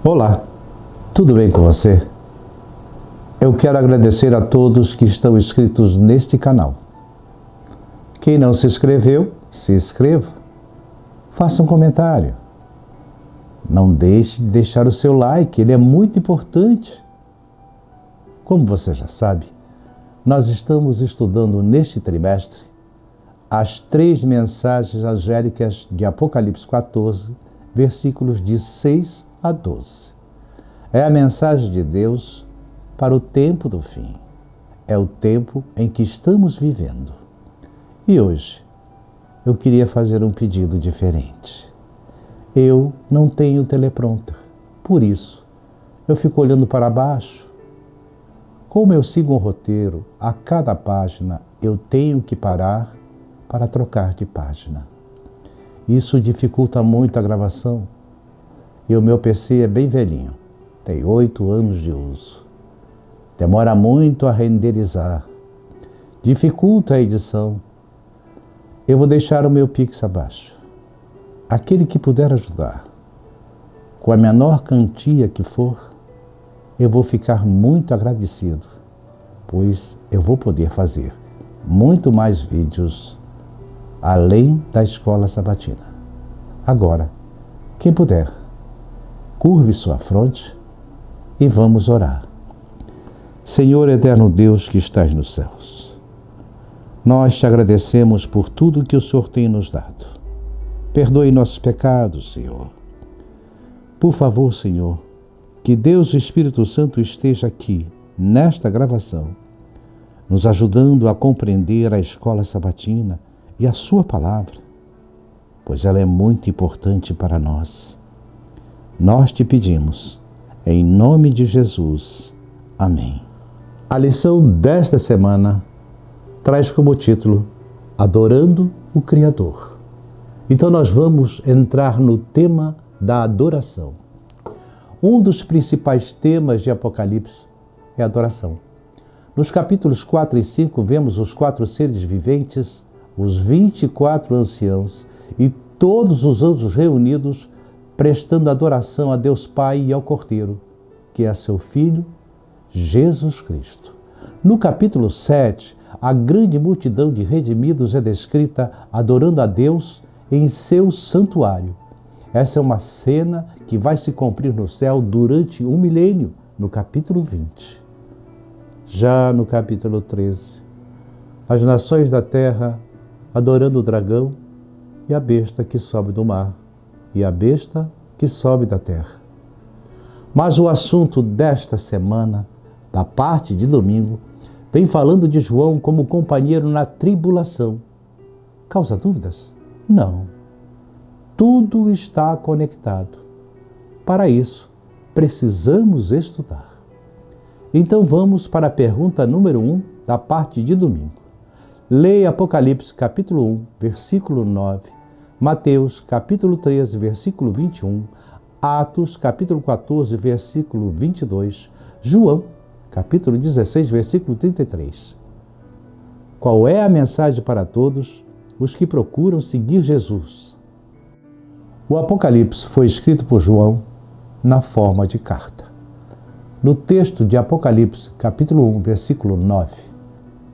Olá, tudo bem com você? Eu quero agradecer a todos que estão inscritos neste canal. Quem não se inscreveu, se inscreva. Faça um comentário. Não deixe de deixar o seu like, ele é muito importante. Como você já sabe, nós estamos estudando neste trimestre as 3 mensagens angélicas de Apocalipse 14, versículos de 6 a 12. É a mensagem de Deus para o tempo do fim. É o tempo em que estamos vivendo. E hoje, eu queria fazer um pedido diferente. Eu não tenho teleprompter, por isso, eu fico olhando para baixo. Como eu sigo um roteiro, a cada página eu tenho que parar para trocar de página. Isso dificulta muito a gravação. E o meu PC é bem velhinho, tem 8 anos de uso. Demora muito a renderizar, dificulta a edição. Eu vou deixar o meu Pix abaixo. Aquele que puder ajudar, com a menor quantia que for, eu vou ficar muito agradecido, pois eu vou poder fazer muito mais vídeos além da escola sabatina. Agora, quem puder, curve sua fronte e vamos orar. Senhor eterno Deus que estás nos céus, nós te agradecemos por tudo que o Senhor tem nos dado. Perdoe nossos pecados, Senhor. Por favor, Senhor, que Deus e o Espírito Santo esteja aqui, nesta gravação, nos ajudando a compreender a escola sabatina e a sua palavra, pois ela é muito importante para nós. Nós te pedimos, em nome de Jesus. Amém. A lição desta semana traz como título Adorando o Criador. Então nós vamos entrar no tema da adoração. Um dos principais temas de Apocalipse é a adoração. Nos capítulos 4 e 5 vemos os 4 seres viventes, os 24 anciãos e todos os anjos reunidos prestando adoração a Deus Pai e ao Cordeiro, que é seu Filho, Jesus Cristo. No capítulo 7, a grande multidão de redimidos é descrita adorando a Deus em seu santuário. Essa é uma cena que vai se cumprir no céu durante 1 milênio, no capítulo 20. Já no capítulo 13, as nações da terra adorando o dragão e a besta que sobe do mar, e a besta que sobe da terra. Mas o assunto desta semana, da parte de domingo, vem falando de João como companheiro na tribulação. Causa dúvidas? Não. Tudo está conectado. Para isso, precisamos estudar. Então vamos para a pergunta número 1 da parte de domingo. Leia Apocalipse capítulo 1, versículo 9, Mateus capítulo 13, versículo 21, Atos capítulo 14, versículo 22, João capítulo 16, versículo 33. Qual é a mensagem para todos os que procuram seguir Jesus? O Apocalipse foi escrito por João na forma de carta. No texto de Apocalipse capítulo 1, versículo 9,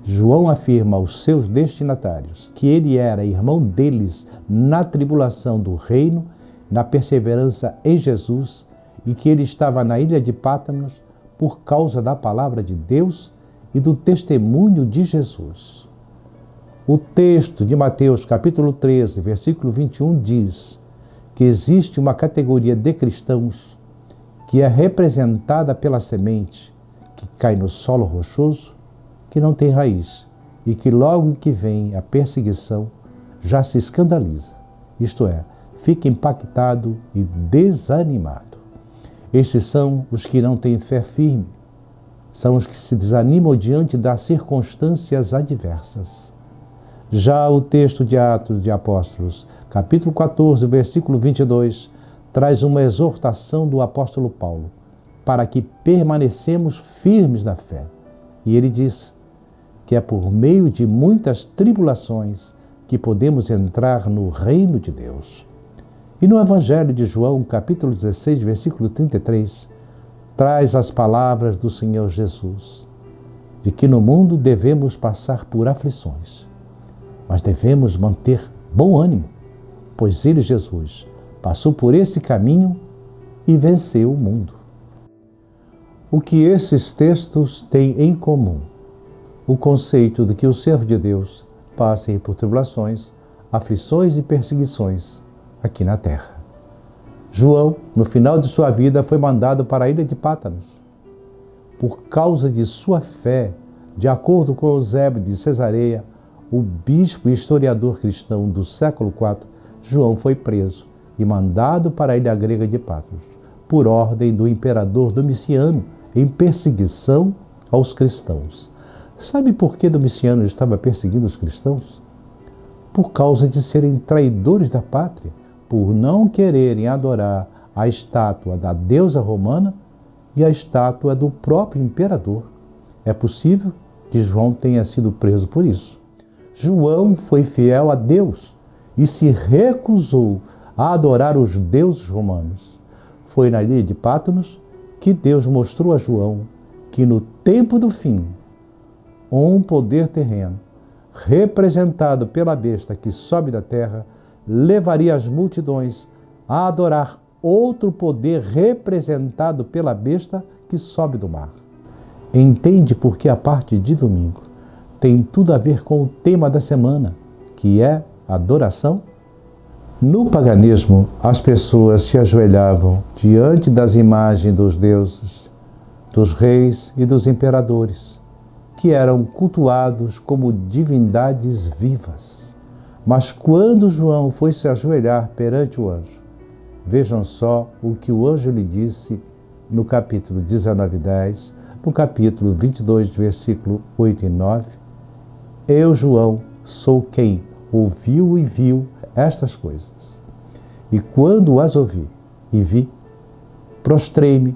João afirma aos seus destinatários que ele era irmão deles na tribulação do reino, na perseverança em Jesus, e que ele estava na ilha de Pátimos por causa da palavra de Deus e do testemunho de Jesus. O texto de Mateus capítulo 13, versículo 21 diz que existe uma categoria de cristãos que é representada pela semente que cai no solo rochoso, que não tem raiz, e que logo que vem a perseguição já se escandaliza, isto é, fica impactado e desanimado. Estes são os que não têm fé firme, são os que se desanimam diante das circunstâncias adversas. Já o texto de Atos de Apóstolos, capítulo 14, versículo 22, traz uma exortação do apóstolo Paulo, para que permanecemos firmes na fé. E ele diz que é por meio de muitas tribulações que podemos entrar no reino de Deus. E no Evangelho de João, capítulo 16, versículo 33, traz as palavras do Senhor Jesus, de que no mundo devemos passar por aflições, mas devemos manter bom ânimo, pois ele, Jesus, passou por esse caminho e venceu o mundo. O que esses textos têm em comum? O conceito de que o servo de Deus passe por tribulações, aflições e perseguições aqui na terra. João, no final de sua vida, foi mandado para a ilha de Pátanos. Por causa de sua fé, de acordo com Eusébio de Cesareia, o bispo e historiador cristão do século IV, João foi preso e mandado para a ilha grega de Patmos, por ordem do imperador Domiciano, em perseguição aos cristãos. Sabe por que Domiciano estava perseguindo os cristãos? Por causa de serem traidores da pátria, por não quererem adorar a estátua da deusa romana e a estátua do próprio imperador. É possível que João tenha sido preso por isso. João foi fiel a Deus e se recusou a adorar os deuses romanos. Foi na ilha de Patmos que Deus mostrou a João que no tempo do fim, um poder terreno, representado pela besta que sobe da terra, levaria as multidões a adorar outro poder representado pela besta que sobe do mar. Entende porque a parte de domingo tem tudo a ver com o tema da semana, que é adoração? No paganismo, as pessoas se ajoelhavam diante das imagens dos deuses, dos reis e dos imperadores, que eram cultuados como divindades vivas. Mas quando João foi se ajoelhar perante o anjo, vejam só o que o anjo lhe disse no capítulo 19, 10, no capítulo 22, versículo 8 e 9. Eu, João, sou quem ouviu e viu estas coisas. E quando as ouvi e vi, prostrei-me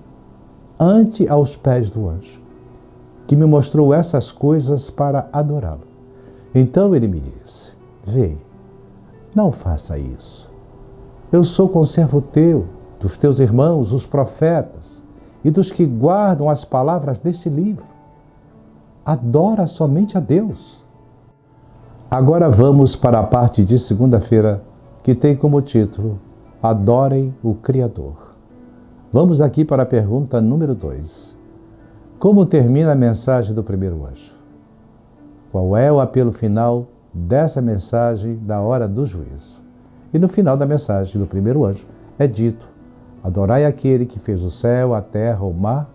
ante aos pés do anjo, que me mostrou essas coisas para adorá-lo. Então ele me disse: vê, não faça isso. Eu sou conservo teu, dos teus irmãos, os profetas, e dos que guardam as palavras deste livro. Adora somente a Deus. Agora vamos para a parte de segunda-feira, que tem como título Adorem o Criador. Vamos aqui para a pergunta número 2. Como termina a mensagem do primeiro anjo? Qual é o apelo final dessa mensagem da hora do juízo? E no final da mensagem do primeiro anjo é dito: adorai aquele que fez o céu, a terra, o mar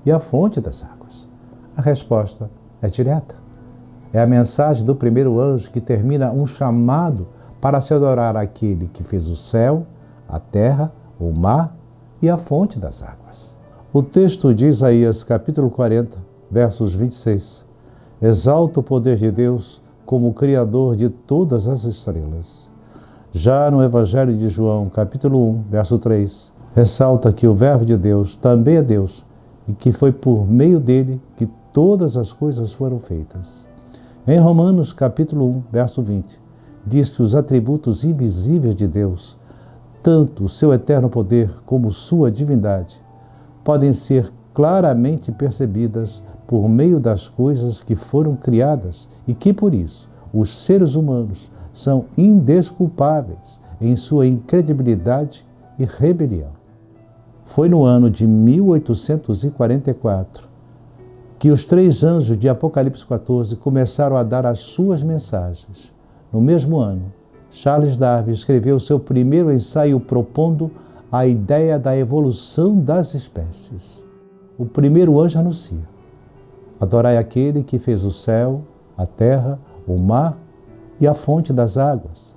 e a fonte das águas. A resposta é direta. É a mensagem do primeiro anjo que termina um chamado para se adorar aquele que fez o céu, a terra, o mar e a fonte das águas. O texto de Isaías, capítulo 40, versos 26, exalta o poder de Deus como o Criador de todas as estrelas. Já no Evangelho de João, capítulo 1, verso 3, ressalta que o Verbo de Deus também é Deus e que foi por meio dele que todas as coisas foram feitas. Em Romanos, capítulo 1, verso 20, diz que os atributos invisíveis de Deus, tanto o seu eterno poder como sua divindade, podem ser claramente percebidas por meio das coisas que foram criadas e que, por isso, os seres humanos são indesculpáveis em sua incredibilidade e rebelião. Foi no ano de 1844 que os 3 anjos de Apocalipse 14 começaram a dar as suas mensagens. No mesmo ano, Charles Darwin escreveu seu primeiro ensaio propondo a ideia da evolução das espécies. O primeiro anjo anuncia: adorai aquele que fez o céu, a terra, o mar e a fonte das águas.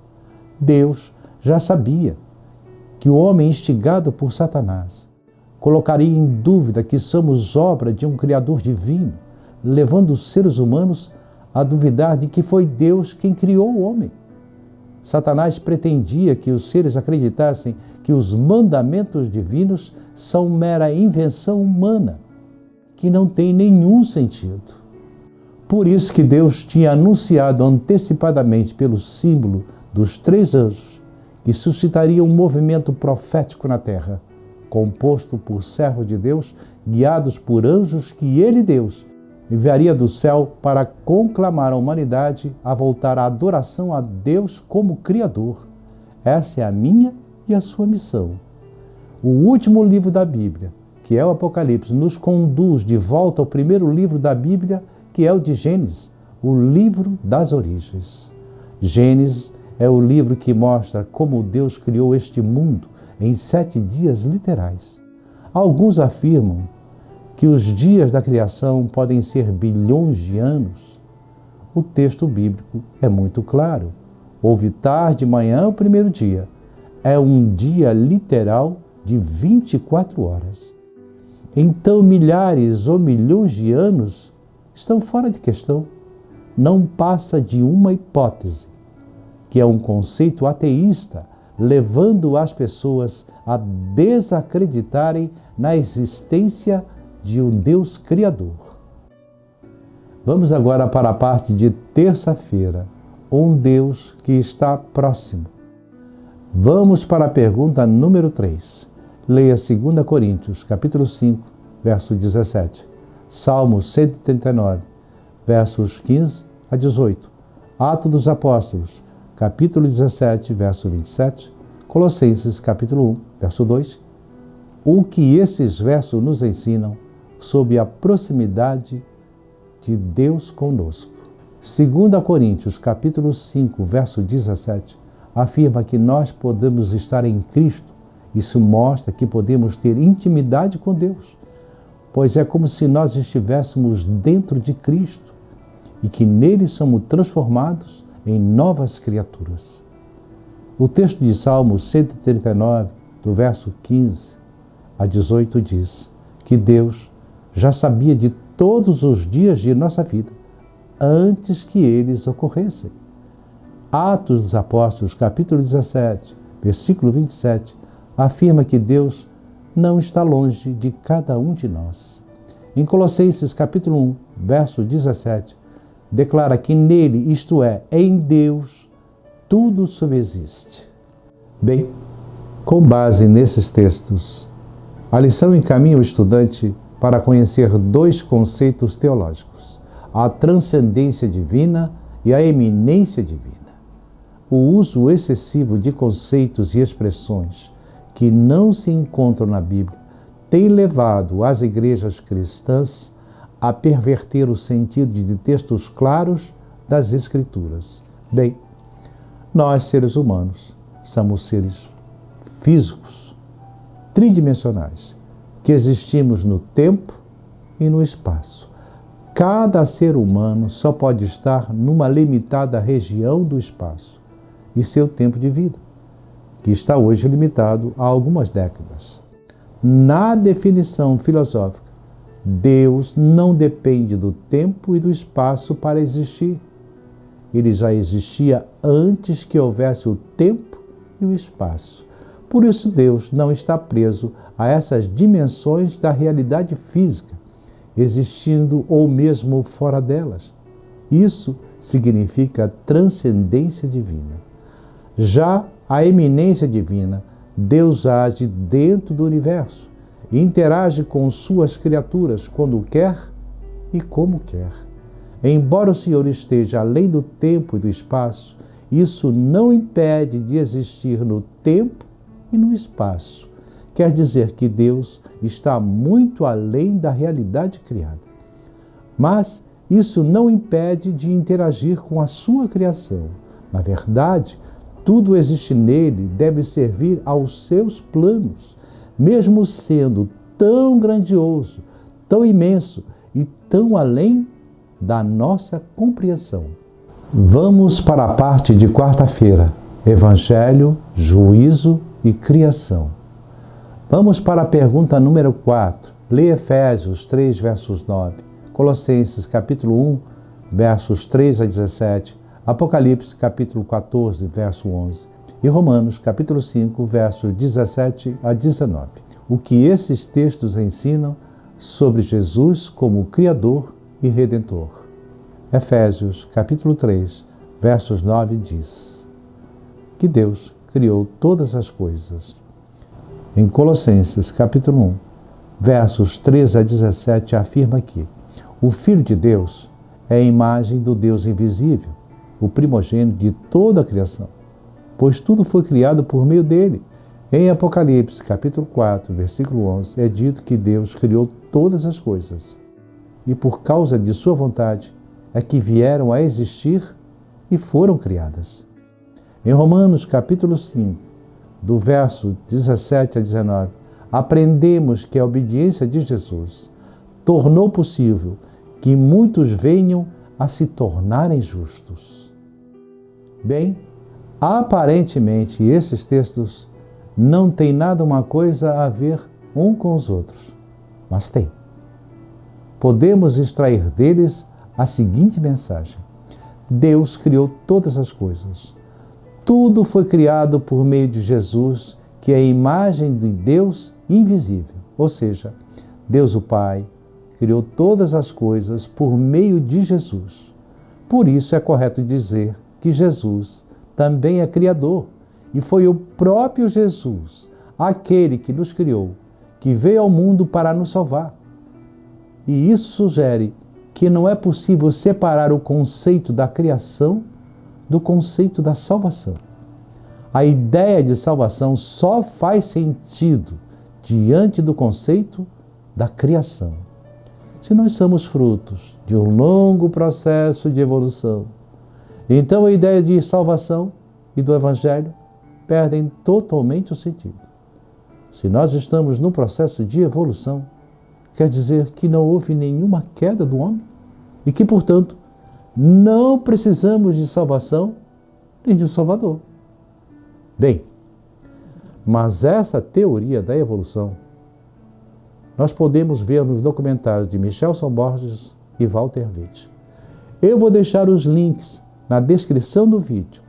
Deus já sabia que o homem, instigado por Satanás, colocaria em dúvida que somos obra de um Criador divino, levando os seres humanos a duvidar de que foi Deus quem criou o homem. Satanás pretendia que os seres acreditassem que os mandamentos divinos são mera invenção humana, que não tem nenhum sentido. Por isso que Deus tinha anunciado antecipadamente pelo símbolo dos 3 anjos que suscitaria um movimento profético na terra, composto por servos de Deus, guiados por anjos que ele, Deus, enviaria do céu para conclamar a humanidade a voltar à adoração a Deus como Criador. Essa é a minha e a sua missão. O último livro da Bíblia, que é o Apocalipse, nos conduz de volta ao primeiro livro da Bíblia, que é o de Gênesis, o livro das origens. Gênesis é o livro que mostra como Deus criou este mundo em 7 dias literais. Alguns afirmam que os dias da criação podem ser bilhões de anos. O texto bíblico é muito claro. Houve tarde, manhã, o primeiro dia. É um dia literal de 24 horas. Então, milhares ou milhões de anos estão fora de questão. Não passa de uma hipótese, que é um conceito ateísta, levando as pessoas a desacreditarem na existência de um Deus Criador. Vamos agora para a parte de terça-feira, um Deus que está próximo. Vamos para a pergunta número 3. Leia 2 Coríntios, capítulo 5, verso 17. Salmo 139, versos 15 a 18. Atos dos Apóstolos, capítulo 17, verso 27. Colossenses, capítulo 1, verso 2. O que esses versos nos ensinam sobre a proximidade de Deus conosco. 2 Coríntios, capítulo 5, verso 17, afirma que nós podemos estar em Cristo. Isso mostra que podemos ter intimidade com Deus, pois é como se nós estivéssemos dentro de Cristo e que nele somos transformados em novas criaturas. O texto de Salmo 139, do verso 15 a 18, diz que Deus já sabia de todos os dias de nossa vida, antes que eles ocorressem. Atos dos Apóstolos, capítulo 17, versículo 27, afirma que Deus não está longe de cada um de nós. Em Colossenses, capítulo 1, verso 17, declara que nele, isto é, em Deus, tudo subsiste. Bem, com base nesses textos, a lição encaminha o estudante para conhecer 2 conceitos teológicos: a transcendência divina e a eminência divina. O uso excessivo de conceitos e expressões que não se encontram na Bíblia tem levado as igrejas cristãs a perverter o sentido de textos claros das Escrituras. Bem, nós, seres humanos, somos seres físicos, tridimensionais, que existimos no tempo e no espaço. Cada ser humano só pode estar numa limitada região do espaço e seu tempo de vida, que está hoje limitado a algumas décadas. Na definição filosófica, Deus não depende do tempo e do espaço para existir. Ele já existia antes que houvesse o tempo e o espaço. Por isso, Deus não está preso a essas dimensões da realidade física, existindo ou mesmo fora delas. Isso significa transcendência divina. Já a eminência divina, Deus age dentro do universo e interage com suas criaturas quando quer e como quer. Embora o Senhor esteja além do tempo e do espaço, isso não impede de existir no tempo e no espaço. Quer dizer que Deus está muito além da realidade criada. Mas isso não impede de interagir com a sua criação. Na verdade, tudo existe nele deve servir aos seus planos, mesmo sendo tão grandioso, tão imenso e tão além da nossa compreensão. Vamos para a parte de quarta-feira: Evangelho, Juízo e Criação. Vamos para a pergunta número 4. Leia Efésios 3, versos 9, Colossenses, capítulo 1, versos 3 a 17, Apocalipse, capítulo 14, verso 11, e Romanos, capítulo 5, versos 17 a 19. O que esses textos ensinam sobre Jesus como Criador e Redentor. Efésios, capítulo 3, versos 9, diz: Que Deus criou todas as coisas. Em Colossenses, capítulo 1, versos 13 a 17, afirma que o Filho de Deus é a imagem do Deus invisível, o primogênito de toda a criação, pois tudo foi criado por meio dele. Em Apocalipse, capítulo 4, versículo 11, é dito que Deus criou todas as coisas e por causa de sua vontade é que vieram a existir e foram criadas. Em Romanos, capítulo 5, do verso 17 a 19, aprendemos que a obediência de Jesus tornou possível que muitos venham a se tornarem justos. Bem, aparentemente esses textos não têm nada uma coisa a ver um com os outros, mas tem. Podemos extrair deles a seguinte mensagem: Deus criou todas as coisas. Tudo foi criado por meio de Jesus, que é a imagem de Deus invisível. Ou seja, Deus o Pai criou todas as coisas por meio de Jesus. Por isso é correto dizer que Jesus também é Criador. E foi o próprio Jesus, aquele que nos criou, que veio ao mundo para nos salvar. E isso sugere que não é possível separar o conceito da criação do conceito da salvação. A ideia de salvação só faz sentido diante do conceito da criação. Se nós somos frutos de um longo processo de evolução, então a ideia de salvação e do Evangelho perdem totalmente o sentido. Se nós estamos num processo de evolução, quer dizer que não houve nenhuma queda do homem e que, portanto, não precisamos de salvação nem de um Salvador. Bem, mas essa teoria da evolução nós podemos ver nos documentários de Michelson Borges e Walter Witt. Eu vou deixar os links na descrição do vídeo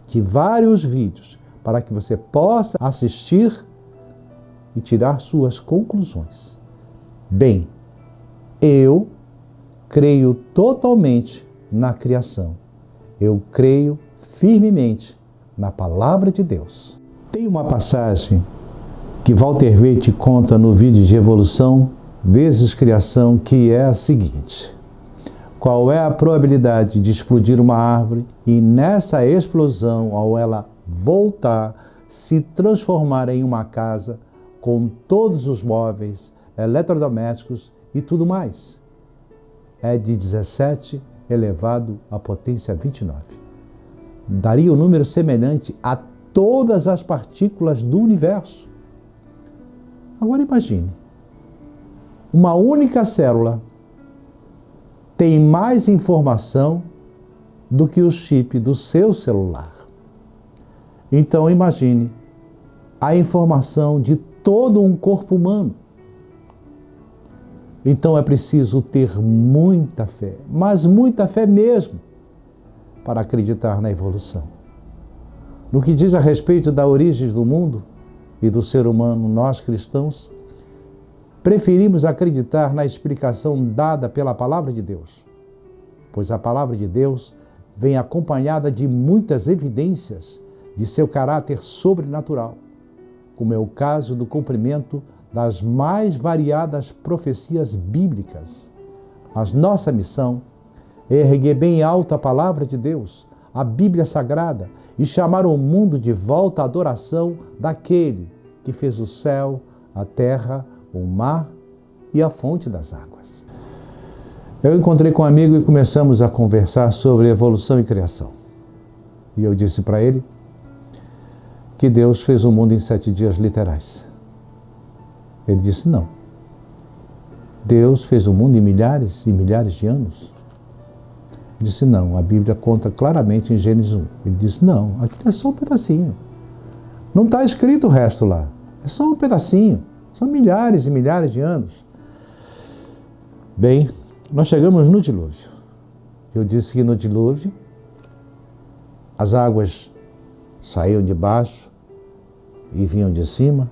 de vários vídeos para que você possa assistir e tirar suas conclusões. Bem, eu creio totalmente na criação. Eu creio firmemente na palavra de Deus. Tem uma passagem que Walter Witt conta no vídeo de Evolução vezes Criação, que é a seguinte: qual é a probabilidade de explodir uma árvore e nessa explosão, ao ela voltar, se transformar em uma casa com todos os móveis, eletrodomésticos e tudo mais? É de 17 elevado à potência 29. Daria um número semelhante a todas as partículas do universo. Agora imagine, uma única célula tem mais informação do que o chip do seu celular. Então imagine a informação de todo um corpo humano. Então é preciso ter muita fé, mas muita fé mesmo, para acreditar na evolução. No que diz a respeito da origem do mundo e do ser humano, nós cristãos preferimos acreditar na explicação dada pela Palavra de Deus, pois a Palavra de Deus vem acompanhada de muitas evidências de seu caráter sobrenatural, como é o caso do cumprimento das mais variadas profecias bíblicas. Mas nossa missão é erguer bem alto a Palavra de Deus, a Bíblia Sagrada, e chamar o mundo de volta à adoração daquele que fez o céu, a terra, o mar e a fonte das águas. Eu encontrei com um amigo e começamos a conversar sobre evolução e criação. E eu disse para ele que Deus fez o mundo em 7 dias literais. Ele disse não. Deus fez o mundo em milhares e milhares de anos. Ele disse não, a Bíblia conta claramente em Gênesis 1. Ele disse não, aquilo é só um pedacinho. Não está escrito o resto lá. É só um pedacinho. São milhares e milhares de anos. Bem, nós chegamos no dilúvio. Eu disse que no dilúvio as águas saíam de baixo e vinham de cima.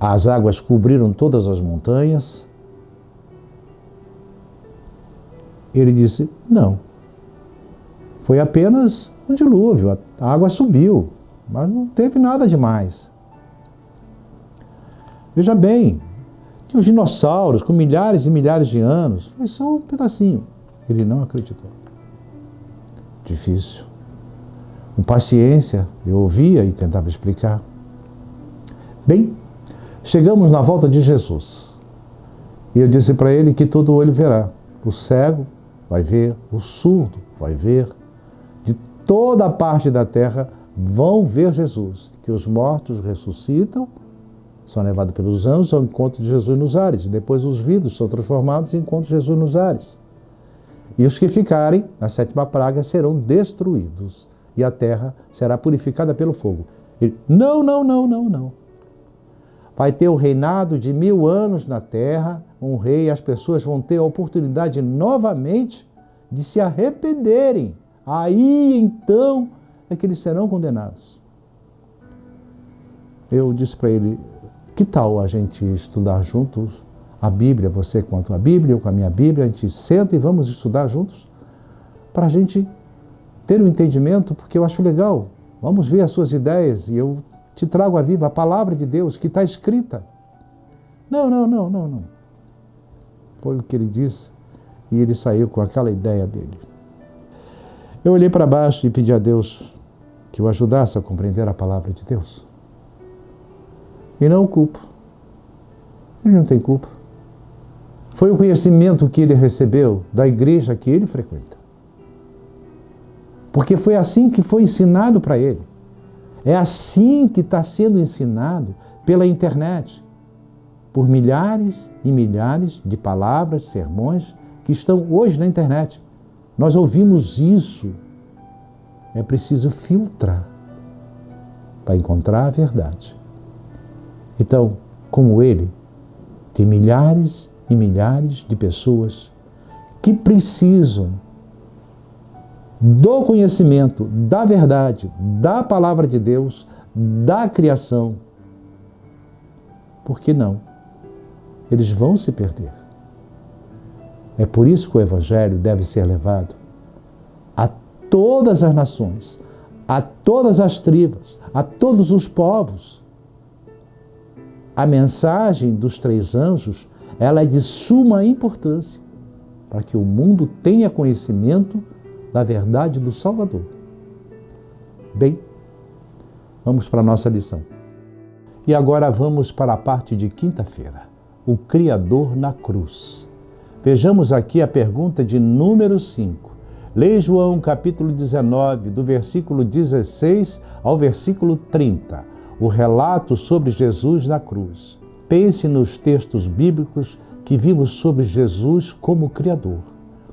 As águas cobriram todas as montanhas. Ele disse, não. Foi apenas um dilúvio. A água subiu, mas não teve nada demais. Veja bem, os dinossauros com milhares e milhares de anos, foi só um pedacinho. Ele não acreditou. Difícil. Com paciência, eu ouvia e tentava explicar. Bem, chegamos na volta de Jesus. E eu disse para ele que todo olho verá. O cego vai ver, o surdo vai ver. De toda a parte da terra vão ver Jesus. Que os mortos ressuscitam, são levados pelos anjos ao encontro de Jesus nos ares. Depois os vivos são transformados em encontro de Jesus nos ares. E os que ficarem na sétima praga serão destruídos. E a terra será purificada pelo fogo. Ele, não. Vai ter o reinado de 1000 anos na terra, um rei, e as pessoas vão ter a oportunidade novamente de se arrependerem. Aí, então, é que eles serão condenados. Eu disse para ele, que tal a gente estudar juntos a Bíblia, você com a tua Bíblia, eu com a minha Bíblia, a gente senta e vamos estudar juntos para a gente ter um entendimento, porque eu acho legal. Vamos ver as suas ideias e eu te trago à viva a palavra de Deus que está escrita. Não. Foi o que ele disse e ele saiu com aquela ideia dele. Eu olhei para baixo e pedi a Deus que o ajudasse a compreender a palavra de Deus. E não o culpo. Ele não tem culpa. Foi o conhecimento que ele recebeu da igreja que ele frequenta. Porque foi assim que foi ensinado para ele. É assim que está sendo ensinado pela internet. Por milhares e milhares de palavras, sermões que estão hoje na internet. Nós ouvimos isso. É preciso filtrar para encontrar a verdade. Então, como ele, tem milhares e milhares de pessoas que precisam do conhecimento, da verdade, da palavra de Deus, da criação. Por que não? Eles vão se perder. É por isso que o Evangelho deve ser levado a todas as nações, a todas as tribos, a todos os povos. A mensagem dos 3 anjos, ela é de suma importância para que o mundo tenha conhecimento da verdade do Salvador. Bem, vamos para a nossa lição. E agora vamos para a parte de quinta-feira. O Criador na cruz. Vejamos aqui a pergunta de número 5. Leia João capítulo 19, do versículo 16 ao versículo 30. O relato sobre Jesus na cruz. Pense nos textos bíblicos que vimos sobre Jesus como Criador,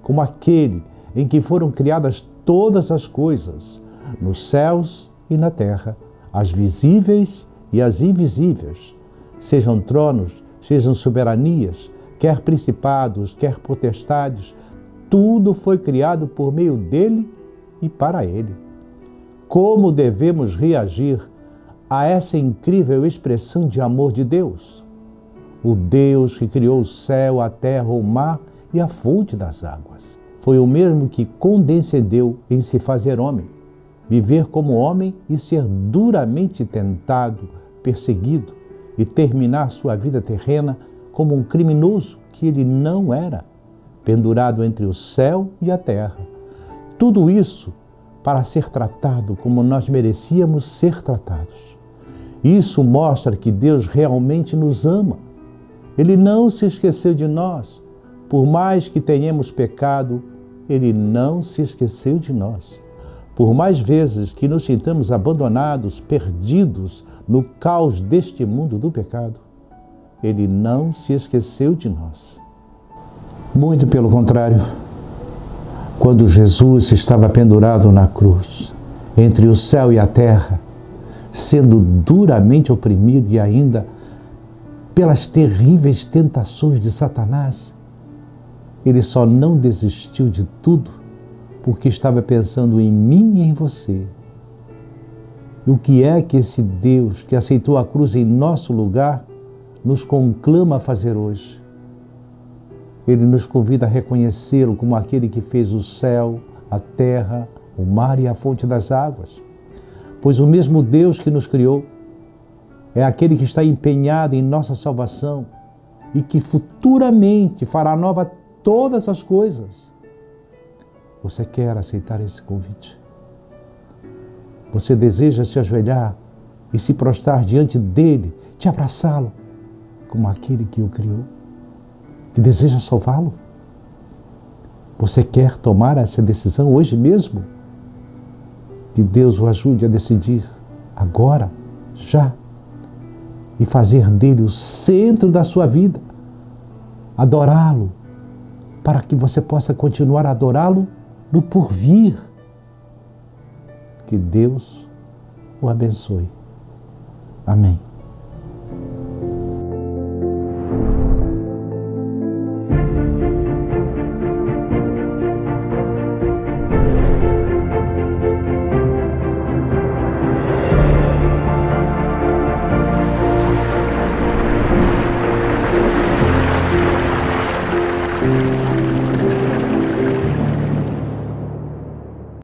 como aquele em que foram criadas todas as coisas, nos céus e na terra, as visíveis e as invisíveis, sejam tronos, sejam soberanias, quer principados, quer potestades, tudo foi criado por meio dele e para ele. Como devemos reagir a essa incrível expressão de amor de Deus? O Deus que criou o céu, a terra, o mar e a fonte das águas. Foi o mesmo que condescendeu em se fazer homem, viver como homem e ser duramente tentado, perseguido e terminar sua vida terrena como um criminoso que ele não era, pendurado entre o céu e a terra. Tudo isso para ser tratado como nós merecíamos ser tratados. Isso mostra que Deus realmente nos ama. Ele não se esqueceu de nós. Por mais que tenhamos pecado, Ele não se esqueceu de nós. Por mais vezes que nos sintamos abandonados, perdidos no caos deste mundo do pecado, Ele não se esqueceu de nós. Muito pelo contrário, quando Jesus estava pendurado na cruz, entre o céu e a terra, sendo duramente oprimido e ainda pelas terríveis tentações de Satanás, Ele só não desistiu de tudo porque estava pensando em mim e em você. E o que é que esse Deus que aceitou a cruz em nosso lugar nos conclama a fazer hoje? Ele nos convida a reconhecê-lo como aquele que fez o céu, a terra, o mar e a fonte das águas. pois o mesmo Deus que nos criou é aquele que está empenhado em nossa salvação e que futuramente fará nova todas as coisas. Você quer aceitar esse convite? Você deseja se ajoelhar e se prostrar diante dele, te abraçá-lo, como aquele que o criou, que deseja salvá-lo? Você quer tomar essa decisão hoje mesmo? Que Deus o ajude a decidir agora, já, e fazer dele o centro da sua vida, adorá-lo, para que você possa continuar a adorá-lo no porvir. Que Deus o abençoe. Amém.